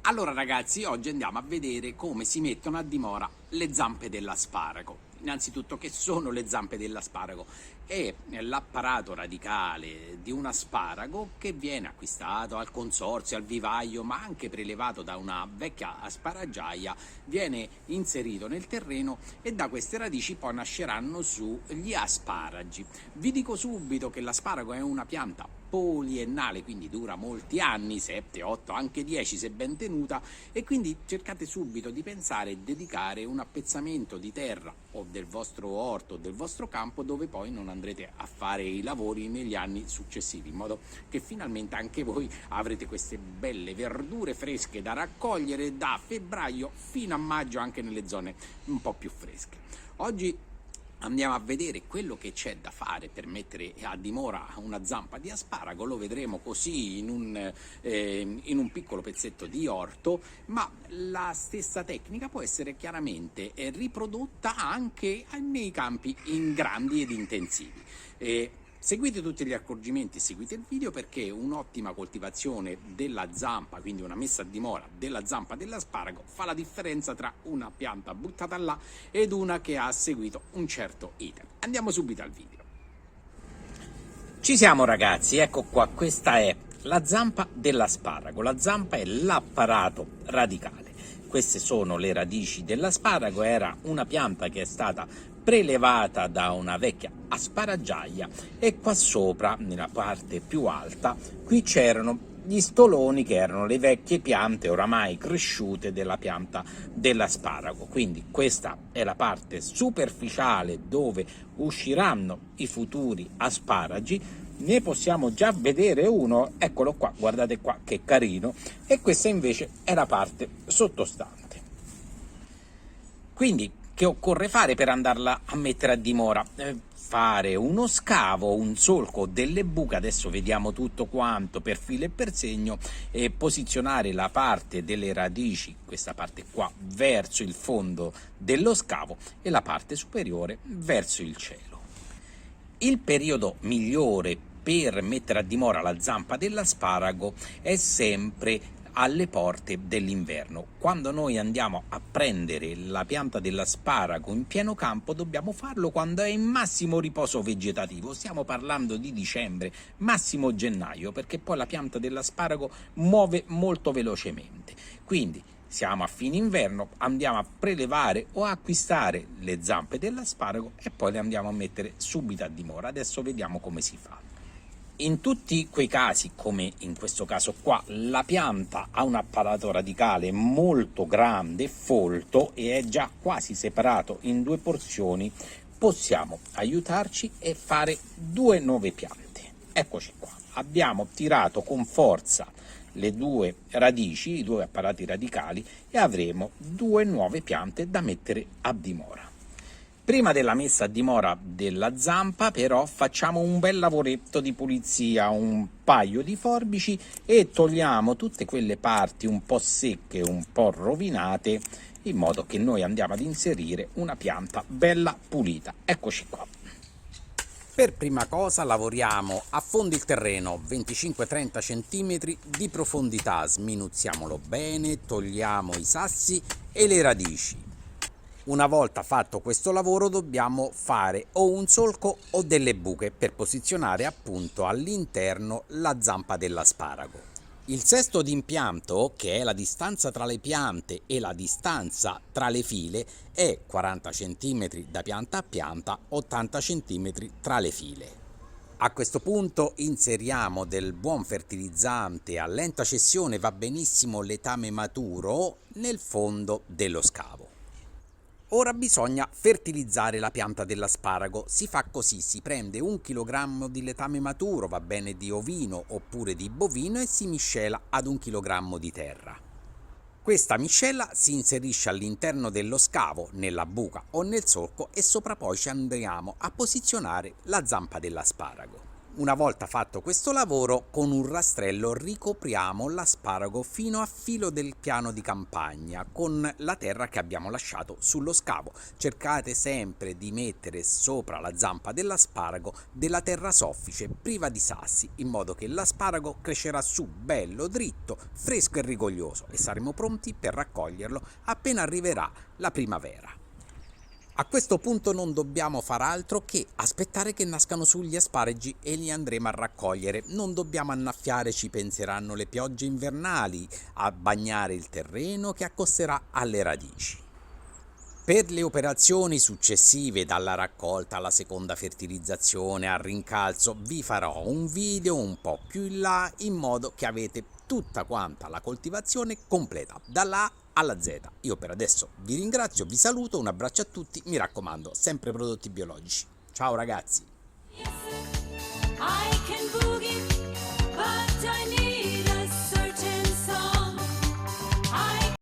Allora ragazzi, oggi andiamo a vedere come si mettono a dimora le zampe dell'asparago. Innanzitutto, che sono le zampe dell'asparago? È l'apparato radicale di un asparago che viene acquistato al consorzio, al vivaio, ma anche prelevato da una vecchia asparagiaia, viene inserito nel terreno e da queste radici poi nasceranno su gli asparagi. Vi dico subito che l'asparago è una pianta poliennale, quindi dura molti anni, 7, 8, anche 10 se ben tenuta, e quindi cercate subito di pensare e dedicare un appezzamento di terra o del vostro orto o del vostro campo dove poi non andrete a fare i lavori negli anni successivi, in modo che finalmente anche voi avrete queste belle verdure fresche da raccogliere da febbraio fino a maggio anche nelle zone un po' più fresche. Oggi andiamo a vedere quello che c'è da fare per mettere a dimora una zampa di asparago. Lo vedremo così in un piccolo pezzetto di orto, ma la stessa tecnica può essere chiaramente riprodotta anche nei campi in grandi ed intensivi. Seguite tutti gli accorgimenti, seguite il video, perché un'ottima coltivazione della zampa, quindi una messa a dimora della zampa dell'asparago, fa la differenza tra una pianta buttata là ed una che ha seguito un certo iter. Andiamo subito al video. Ci siamo ragazzi, ecco qua, questa è la zampa dell'asparago. La zampa è l'apparato radicale. Queste sono le radici dell'asparago, era una pianta che è stata prelevata da una vecchia asparagiaia e qua sopra, nella parte più alta, qui c'erano gli stoloni che erano le vecchie piante oramai cresciute della pianta dell'asparago. Quindi questa è la parte superficiale dove usciranno i futuri asparagi. Ne possiamo già vedere uno, eccolo qua, guardate qua che carino, e questa invece è la parte sottostante. Quindi che occorre fare per andarla a mettere a dimora? Fare uno scavo, un solco, delle buche, adesso vediamo tutto quanto per filo e per segno, e posizionare la parte delle radici, questa parte qua, verso il fondo dello scavo e la parte superiore verso il cielo. Il periodo migliore per mettere a dimora la zampa dell'asparago è sempre alle porte dell'inverno. Quando noi andiamo a prendere la pianta dell'asparago in pieno campo, dobbiamo farlo quando è in massimo riposo vegetativo. Stiamo parlando di dicembre, massimo gennaio, perché poi la pianta dell'asparago muove molto velocemente. Quindi siamo a fine inverno, andiamo a prelevare o a acquistare le zampe dell'asparago e poi le andiamo a mettere subito a dimora. Adesso vediamo come si fa. In tutti quei casi, come in questo caso qua, la pianta ha un apparato radicale molto grande, folto, e è già quasi separato in due porzioni. Possiamo aiutarci e fare due nuove piante. Eccoci qua, abbiamo tirato con forza le due radici, i due apparati radicali, e avremo due nuove piante da mettere a dimora. Prima della messa a dimora della zampa però facciamo un bel lavoretto di pulizia, un paio di forbici, e togliamo tutte quelle parti un po' secche, un po' rovinate, in modo che noi andiamo ad inserire una pianta bella pulita. Eccoci qua. Per prima cosa lavoriamo a fondo il terreno, 25-30 cm di profondità, sminuzziamolo bene, togliamo i sassi e le radici. Una volta fatto questo lavoro dobbiamo fare o un solco o delle buche per posizionare appunto all'interno la zampa dell'asparago. Il sesto d'impianto, che è la distanza tra le piante e la distanza tra le file, è 40 cm da pianta a pianta, 80 cm tra le file. A questo punto inseriamo del buon fertilizzante a lenta cessione, va benissimo letame maturo, nel fondo dello scavo. Ora bisogna fertilizzare la pianta dell'asparago. Si fa così: si prende 1 kg di letame maturo, va bene di ovino oppure di bovino, e si miscela ad 1 kg di terra. Questa miscela si inserisce all'interno dello scavo, nella buca o nel solco, e sopra poi ci andiamo a posizionare la zampa dell'asparago. Una volta fatto questo lavoro, con un rastrello ricopriamo l'asparago fino a filo del piano di campagna con la terra che abbiamo lasciato sullo scavo. Cercate sempre di mettere sopra la zampa dell'asparago della terra soffice priva di sassi, in modo che l'asparago crescerà su bello dritto, fresco e rigoglioso, e saremo pronti per raccoglierlo appena arriverà la primavera. A questo punto non dobbiamo far altro che aspettare che nascano sugli asparagi e li andremo a raccogliere. Non dobbiamo annaffiare, ci penseranno le piogge invernali a bagnare il terreno che accosterà alle radici. Per le operazioni successive, dalla raccolta alla seconda fertilizzazione al rincalzo, vi farò un video un po' più in là, in modo che avete tutta quanta la coltivazione completa, dalla A alla Z. Io per adesso vi ringrazio, vi saluto, un abbraccio a tutti, mi raccomando, sempre prodotti biologici. Ciao ragazzi!